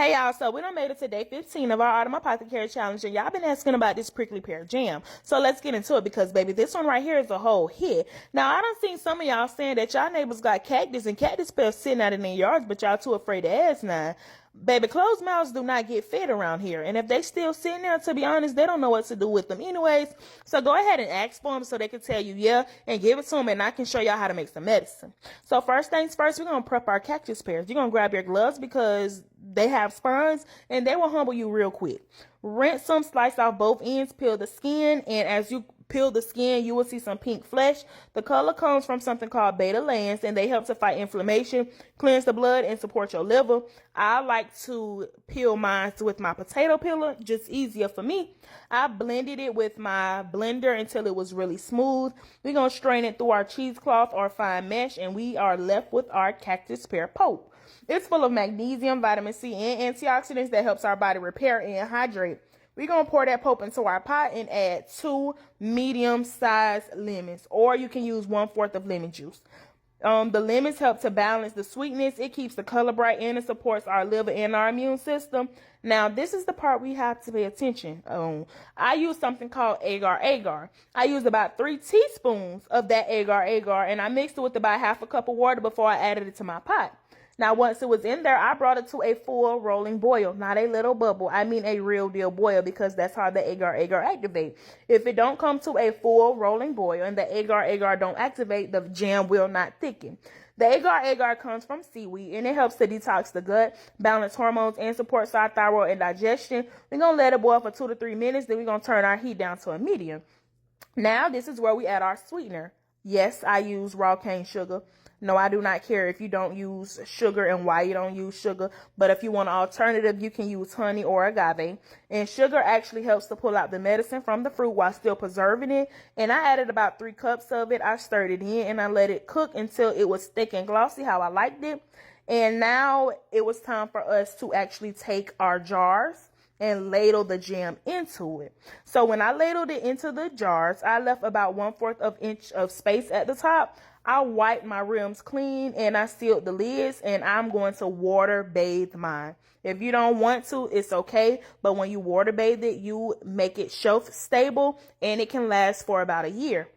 Hey y'all, so we done made it to day 15 of our Autumn Apothecary Challenge, and y'all been asking about this prickly pear jam. So let's get into it because, baby, this one right here is a whole hit. Now, I done seen some of y'all saying that y'all neighbors got cactus and cactus pears sitting out in their yards, but y'all too afraid to ask now. Baby, closed mouths do not get fed around here. And if they still sitting there, to be honest, they don't know what to do with them anyways. So go ahead and ask for them so they can tell you yeah and give it to them, and I can show y'all how to make some medicine. So first things first, we're going to prep our cactus pears. You're going to grab your gloves because they have spines and they will humble you real quick. Rinse them, slice off both ends, peel the skin, and as you peel the skin, you will see some pink flesh. The color comes from something called beta-lans, and they help to fight inflammation, cleanse the blood, and support your liver. I like to peel mine with my potato peeler, just easier for me. I blended it with my blender until it was really smooth. We're going to strain it through our cheesecloth or fine mesh, and we are left with our cactus pear pulp. It's full of magnesium, vitamin C, and antioxidants that helps our body repair and hydrate. We're going to pour that pulp into our pot and add 2 medium-sized lemons, or you can use 1/4 of lemon juice. The lemons help to balance the sweetness. It keeps the color bright and it supports our liver and our immune system. Now, this is the part we have to pay attention on. I use something called agar. I use about 3 teaspoons of that agar, and I mixed it with about half a cup of water before I added it to my pot. Now, once it was in there, I brought it to a full rolling boil, not a little bubble. I mean a real deal boil, because that's how the agar activate. If it don't come to a full rolling boil and the agar don't activate, the jam will not thicken. The agar comes from seaweed, and it helps to detox the gut, balance hormones, and supports our thyroid and digestion. We're going to let it boil for 2 to 3 minutes. Then we're going to turn our heat down to a medium. Now, this is where we add our sweetener. Yes, I use raw cane sugar. No, I do not care if you don't use sugar and why you don't use sugar. But if you want an alternative, you can use honey or agave. And sugar actually helps to pull out the medicine from the fruit while still preserving it. And I added about 3 cups of it. I stirred it in and I let it cook until it was thick and glossy, how I liked it. And now it was time for us to actually take our jars and ladle the jam into it. So when I ladled it into the jars, I left about 1/4 inch of space at the top. I wiped my rims clean and I sealed the lids, and I'm going to water bathe mine. If you don't want to, it's okay. But when you water bathe it, you make it shelf stable and it can last for about a year.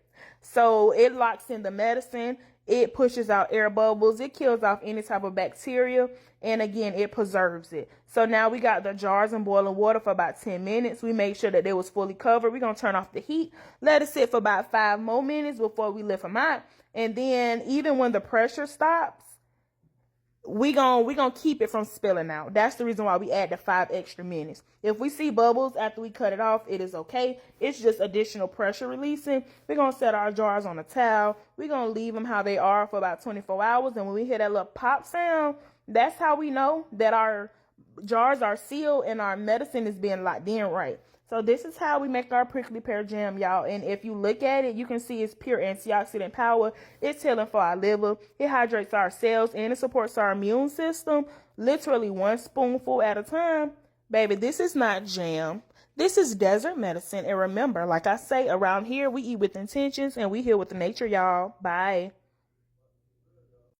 So it locks in the medicine. It pushes out air bubbles. It kills off any type of bacteria. And again, it preserves it. So now we got the jars in boiling water for about 10 minutes. We made sure that they was fully covered. We're going to turn off the heat. Let it sit for about 5 more minutes before we lift them out. And then even when the pressure stops, we gonna keep it from spilling out. That's the reason why we add the 5 extra minutes. If we see bubbles after we cut it off, it is okay. It's just additional pressure releasing. We're gonna set our jars on a towel. We're gonna leave them how they are for about 24 hours. And when we hear that little pop sound, that's how we know that our jars are sealed and our medicine is being locked in right. So this is how we make our prickly pear jam, y'all. And if you look at it, you can see it's pure antioxidant power. It's healing for our liver. It hydrates our cells and it supports our immune system. Literally 1 spoonful at a time. Baby, this is not jam. This is desert medicine. And remember, like I say, around here, we eat with intentions and we heal with nature, y'all. Bye.